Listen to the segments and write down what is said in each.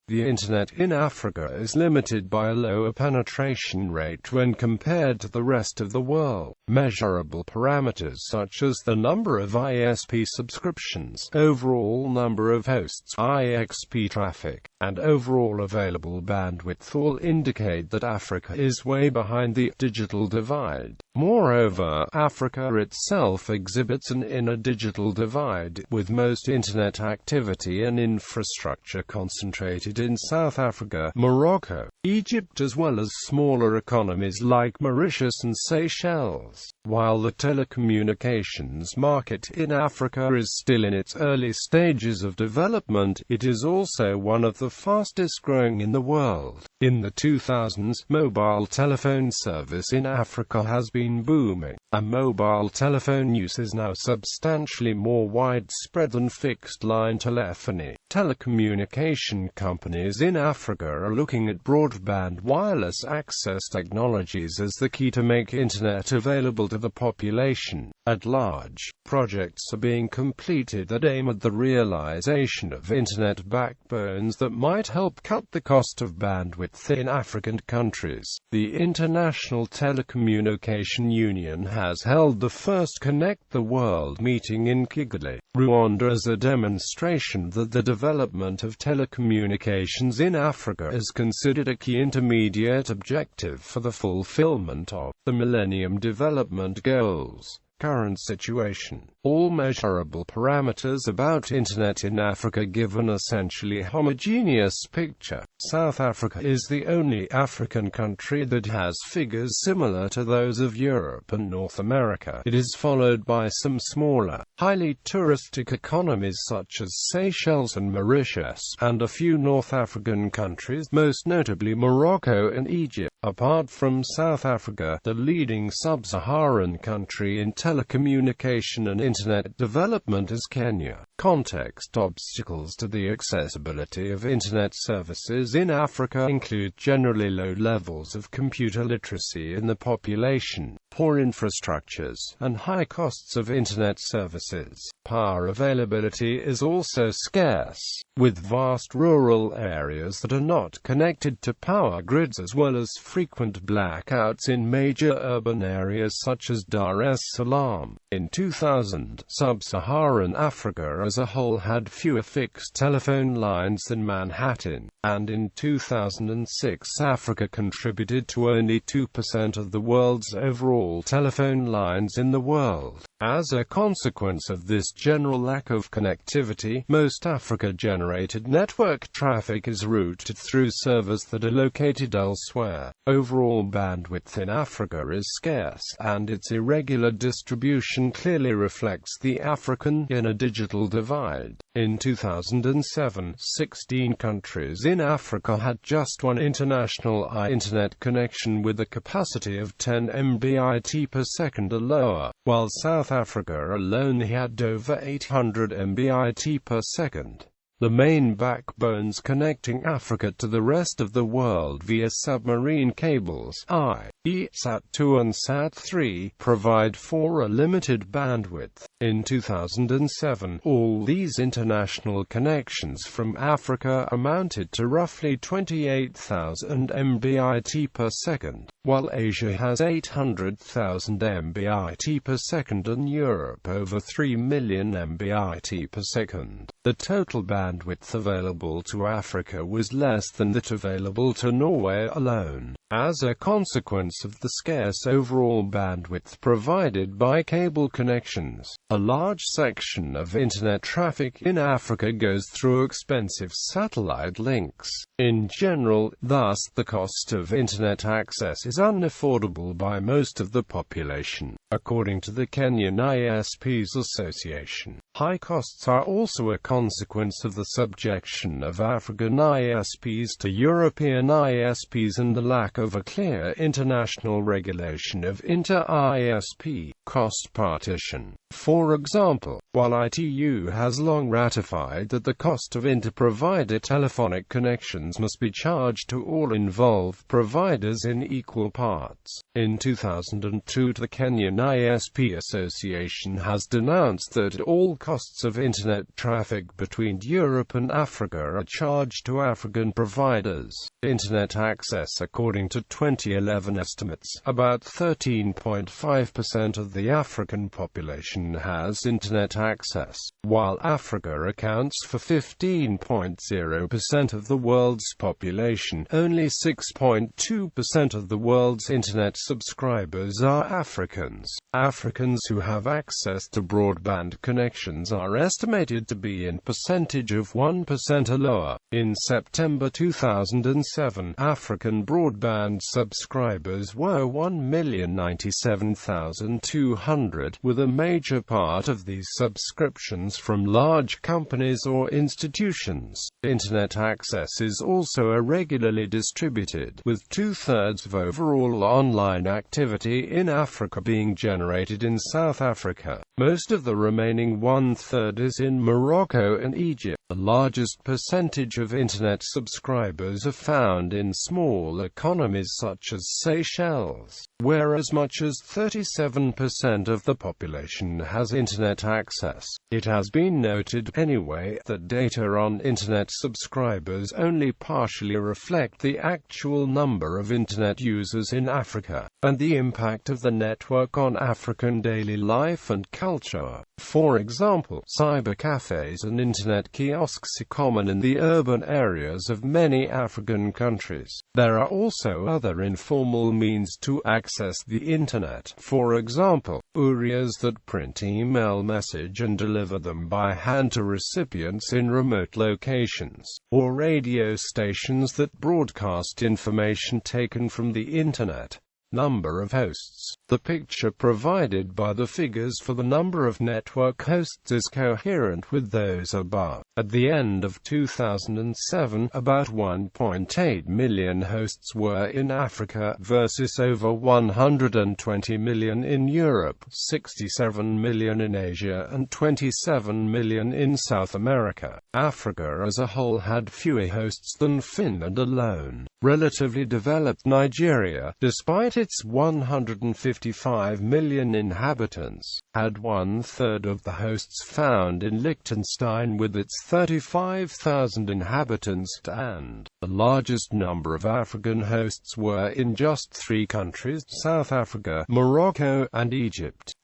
The Internet in Africa is limited by a lower penetration rate when compared to the rest of the world. Measurable parameters such as the number of ISP subscriptions, overall number of hosts, IXP-traffic, and overall available bandwidth all indicate that Africa is way behind the digital divide. Moreover, Africa itself exhibits an inner digital divide, with most Internet activity and infrastructure concentrated in South Africa, Morocco, Egypt as well as smaller economies like Mauritius and Seychelles. While the telecommunications market in Africa is still in its early stages of development, it is also one of the fastest growing in the world. In the 2000s, mobile telephone service in Africa has been booming, and mobile telephone use is now substantially more widespread than fixed-line telephony. Telecommunication companies in Africa are looking at broadband wireless access technologies as the key to make Internet available to the population at large. Projects are being completed that aim at the realization of Internet backbones that might help cut the cost of bandwidth in African countries. The International Telecommunication Union has held the first Connect the World meeting in Kigali, Rwanda, as a demonstration that the development of telecommunications in Africa is considered a key intermediate objective for the fulfillment of the Millennium Development Goals. Current situation. All measurable parameters about Internet in Africa give an essentially homogeneous picture. South Africa is the only African country that has figures similar to those of Europe and North America. It is followed by some smaller, highly touristic economies such as Seychelles and Mauritius, and a few North African countries, most notably Morocco and Egypt. Apart from South Africa, the leading sub-Saharan country in telecommunication and Internet development is Kenya. Context. Obstacles to the accessibility of Internet services in Africa include generally low levels of computer literacy in the population, poor infrastructures, and high costs of Internet services. Power availability is also scarce, with vast rural areas that are not connected to power grids, as well as frequent blackouts in major urban areas such as Dar es Salaam. In 2000, sub-Saharan Africa as a whole had fewer fixed telephone lines than Manhattan, and in 2006 Africa contributed to only 2% of the world's overall telephone lines in the world. As a consequence of this general lack of connectivity, most Africa-generated network traffic is routed through servers that are located elsewhere. Overall bandwidth in Africa is scarce, and its irregular distribution clearly reflects the African inner digital divide. In 2007, 16 countries in Africa had just one international internet connection with a capacity of 10 Mbit per second or lower, while South Africa alone had over 800 Mbit per second. The main backbones connecting Africa to the rest of the world via submarine cables, i.e. Sat2 and Sat3, provide for a limited bandwidth. In 2007, all these international connections from Africa amounted to roughly 28,000 Mbit per second, while Asia has 800,000 Mbit per second and Europe over 3 million Mbit per second. The total bandwidth available to Africa was less than that available to Norway alone. As a consequence of the scarce overall bandwidth provided by cable connections, a large section of Internet traffic in Africa goes through expensive satellite links. In general, thus, the cost of Internet access is unaffordable by most of the population. According to the Kenyan ISPs Association, high costs are also a consequence of the subjection of African ISPs to European ISPs and the lack lack of a clear international regulation of inter-ISP cost partition. For example, while ITU has long ratified that the cost of inter-provider telephonic connections must be charged to all involved providers in equal parts, in 2002 the Kenyan ISP Association has denounced that all costs of internet traffic between Europe and Africa are charged to African providers. Internet access. According to 2011 estimates, about 13.5% of the African population has internet access, while Africa accounts for 15.0% of the world's population. Only 6.2% of the world's internet subscribers are Africans. Africans who have access to broadband connections are estimated to be in percentage of 1% or lower. In September 2007, African broadband subscribers were 1,097,200, with a major part of these subscriptions from large companies or institutions. Internet access is also irregularly distributed, with 2/3 of overall online activity in Africa being generated in South Africa. Most of the remaining 1/3 is in Morocco and Egypt. The largest percentage of internet subscribers are found in small economies such as Seychelles, where as much as 37% of the population has internet access. It has been noted, anyway, that data on internet subscribers only partially reflect the actual number of internet users in Africa, and the impact of the network on African daily life and culture. For example, cybercafes and internet kiosks are common in the urban areas of many African countries. There are also other informal means to access the internet. For example, couriers that print email message and deliver them by hand to recipients in remote locations, or radio stations that broadcast information taken from the internet. Number of hosts. The picture provided by the figures for the number of network hosts is coherent with those above. At the end of 2007, about 1.8 million hosts were in Africa, versus over 120 million in Europe, 67 million in Asia, and 27 million in South America. Africa as a whole had fewer hosts than Finland alone. Relatively developed Nigeria, despite its 155 million inhabitants, had 1/3 of the hosts found in Liechtenstein with its 35,000 inhabitants, and the largest number of African hosts were in just 3 countries: South Africa, Morocco, and Egypt.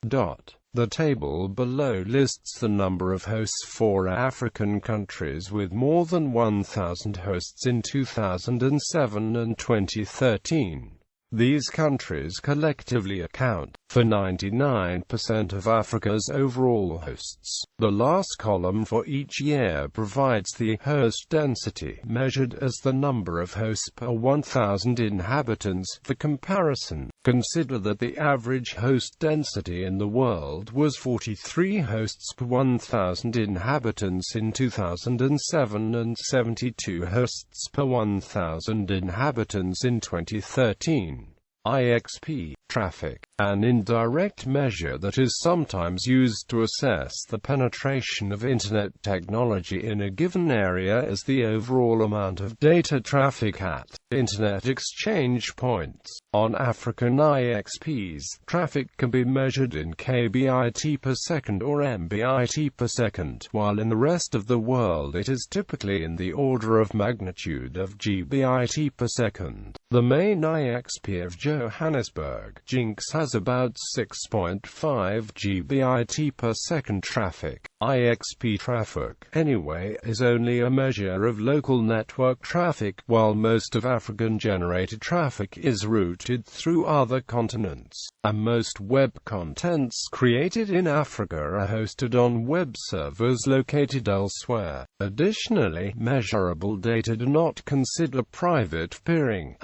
The table below lists the number of hosts for African countries with more than 1,000 hosts in 2007 and 2013. These countries collectively account for 99% of Africa's overall hosts. The last column for each year provides the host density, measured as the number of hosts per 1,000 inhabitants. For comparison, consider that the average host density in the world was 43 hosts per 1,000 inhabitants in 2007 and 72 hosts per 1,000 inhabitants in 2013. IXP-traffic, an indirect measure that is sometimes used to assess the penetration of Internet technology in a given area, is the overall amount of data traffic at Internet exchange points. On African IXPs, traffic can be measured in kbit per second or mbit per second, while in the rest of the world it is typically in the order of magnitude of gbit per second. The main IXP of Johannesburg, Jinx, has about 6.5 gbit per second traffic. IXP-traffic, anyway, is only a measure of local network traffic, while most of African-generated traffic is routed through other continents, and most web contents created in Africa are hosted on web servers located elsewhere. Additionally, measurable data do not consider private peering,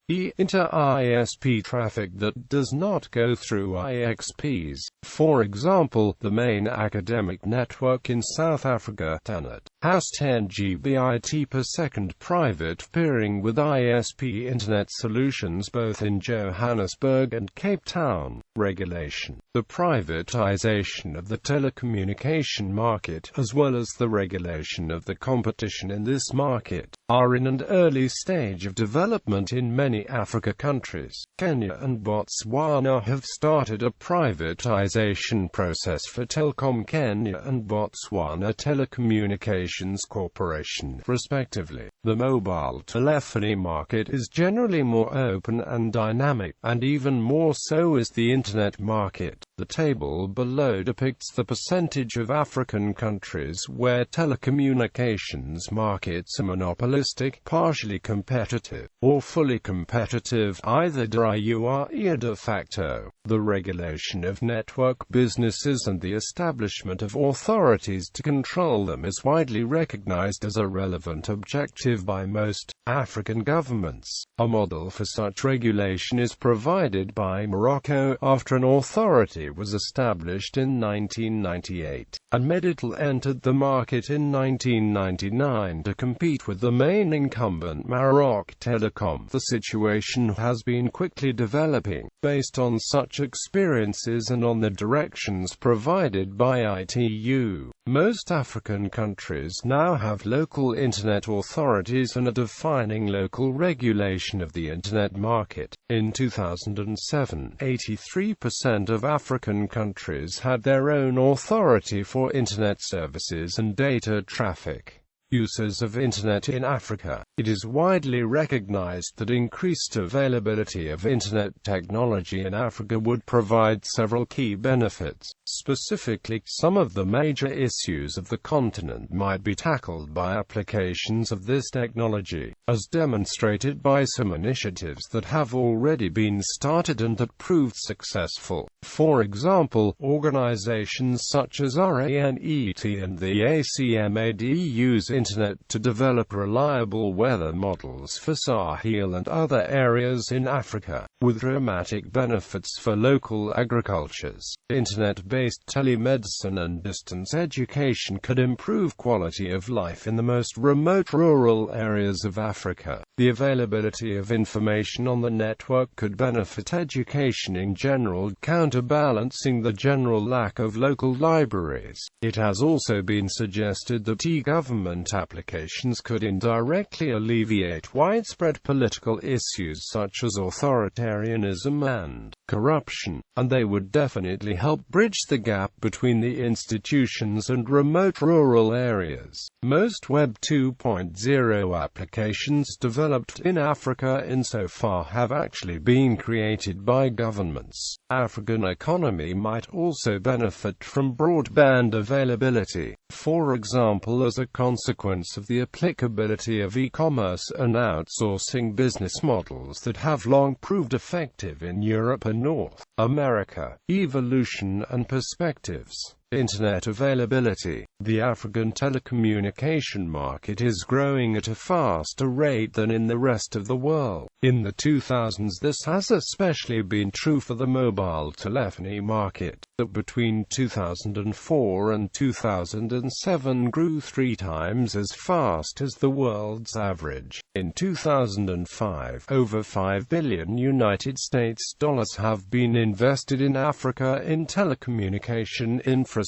into ISP traffic that does not go through IXPs. For example, the main academic network in South Africa, TANET, has 10 GB per second private peering with ISP internet solutions both in Johannesburg and Cape Town. Regulation. The privatization of the telecommunication market, as well as the regulation of the competition in this market, are in an early stage of development in many Africa countries. Kenya and Botswana have started a privatization process for Telkom Kenya and Botswana Telecommunications Corporation, respectively. The mobile telephony market is generally more open and dynamic, and even more so is the internet market. The table below depicts the percentage of African countries where telecommunications markets are monopolistic, partially competitive, or fully competitive, either de jure or de facto. The regulation of network businesses and the establishment of authorities to control them is widely recognized as a relevant objective by most African governments. A model for such regulation is provided by Morocco after an authority was established in 1998, and Meditel entered the market in 1999 to compete with the main incumbent Maroc Telecom. The situation has been quickly developing, based on such experiences and on the directions provided by ITU. Most African countries now have local internet authorities and are defining local regulation of the internet market. In 2007, 83% of African countries had their own authority for internet services and data traffic. Uses of Internet in Africa. It is widely recognized that increased availability of Internet technology in Africa would provide several key benefits. Specifically, some of the major issues of the continent might be tackled by applications of this technology, as demonstrated by some initiatives that have already been started and that proved successful. For example, organizations such as RANET and the ACMAD use Internet to develop reliable weather models for Sahel and other areas in Africa, with dramatic benefits for local agricultures. Internet-based telemedicine and distance education could improve quality of life in the most remote rural areas of Africa. The availability of information on the network could benefit education in general, counterbalancing the general lack of local libraries. It has also been suggested that e-government applications could indirectly alleviate widespread political issues such as authoritarianism and corruption, and they would definitely help bridge the gap between the institutions and remote rural areas. Most Web 2.0 applications developed in Africa insofar have actually been created by governments. African economy might also benefit from broadband availability, for example as a consequence of the applicability of e-commerce and outsourcing business models that have long proved effective in Europe and North America. Evolution and perspectives. Internet availability. The African telecommunication market is growing at a faster rate than in the rest of the world. In the 2000s, this has especially been true for the mobile telephony market, that between 2004 and 2007 grew 3 times as fast as the world's average. In 2005, over $5 billion United States dollars have been invested in Africa in telecommunication infrastructures.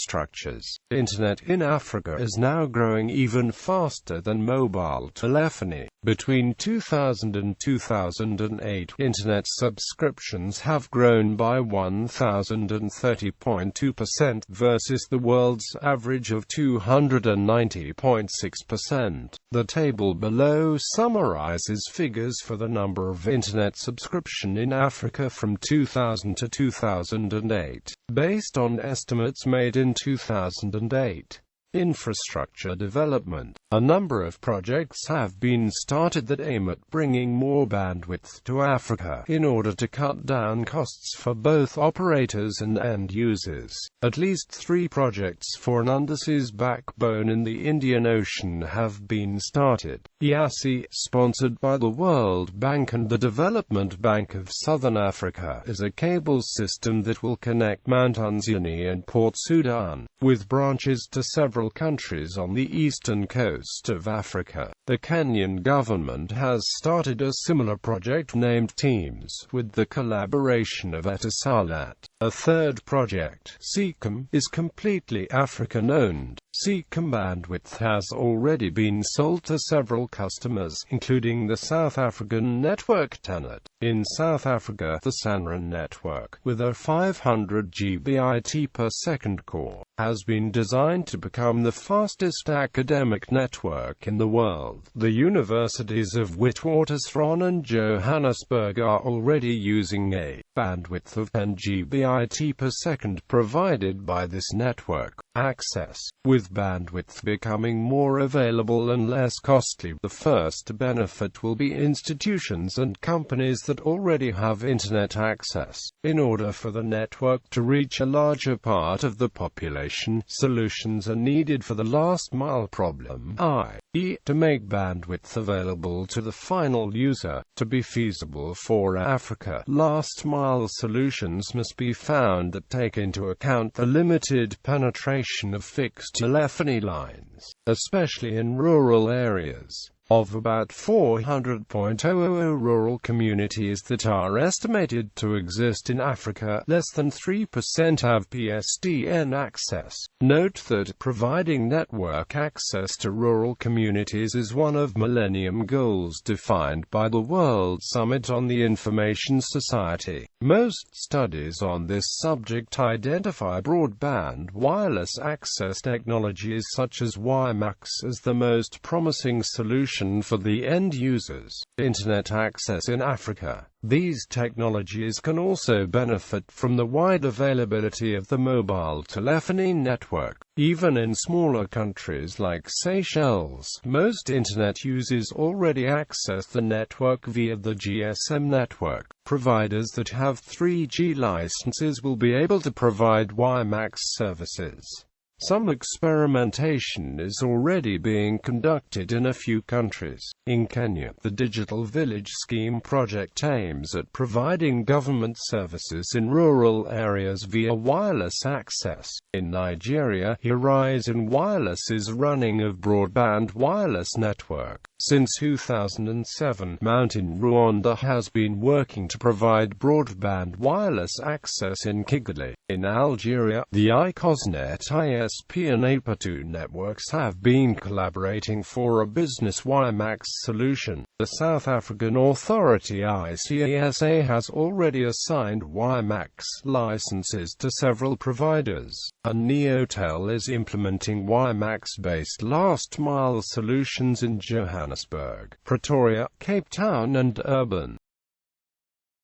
Internet in Africa is now growing even faster than mobile telephony. Between 2000 and 2008, Internet subscriptions have grown by 1,030.2% versus the world's average of 290.6%. The table below summarizes figures for the number of Internet subscription in Africa from 2000 to 2008, based on estimates made in 2008. Infrastructure development. A number of projects have been started that aim at bringing more bandwidth to Africa, in order to cut down costs for both operators and end users. At least 3 projects for an undersea backbone in the Indian Ocean have been started. IASI, sponsored by the World Bank and the Development Bank of Southern Africa, is a cable system that will connect Mount Unziani and Port Sudan, with branches to several countries on the eastern coast of Africa. The Kenyan government has started a similar project named Teams, with the collaboration of Etisalat. A third project, Seacom, is completely African-owned. Seacom bandwidth has already been sold to several customers, including the South African network Tenet. In South Africa, the Sanren network, with a 500 Gbit per second core, has been designed to become the fastest academic network in the world. The universities of Witwatersrand and Johannesburg are already using a bandwidth of 10 Gbit per second provided by this network. Access, with bandwidth becoming more available and less costly, the first benefit will be institutions and companies that already have internet access. In order for the network to reach a larger part of the population, solutions are needed for the last mile problem, i.e., to make bandwidth available to the final user. To be feasible for Africa, last mile solutions must be found that take into account the limited penetration of fixed telephony lines, especially in rural areas. Of about 400,000 rural communities that are estimated to exist in Africa, less than 3% have PSTN access. Note that providing network access to rural communities is one of Millennium Goals defined by the World Summit on the Information Society. Most studies on this subject identify broadband wireless access technologies such as WiMAX as the most promising solution for the end users. Internet access in Africa. These technologies can also benefit from the wide availability of the mobile telephony network. Even in smaller countries like Seychelles, most internet users already access the network via the GSM network. Providers that have 3G licenses will be able to provide WiMAX services. Some experimentation is already being conducted in a few countries. In Kenya, the Digital Village Scheme project aims at providing government services in rural areas via wireless access. In Nigeria, Horizon Wireless is running a broadband wireless network. Since 2007, Mountain Rwanda has been working to provide broadband wireless access in Kigali. In Algeria, the ICOSNet ISP and APA2 networks have been collaborating for a business WiMAX solution. The South African authority ICASA has already assigned WiMAX licenses to several providers. A Neotel is implementing WiMAX-based last-mile solutions in Johannesburg, Pretoria, Cape Town and Durban.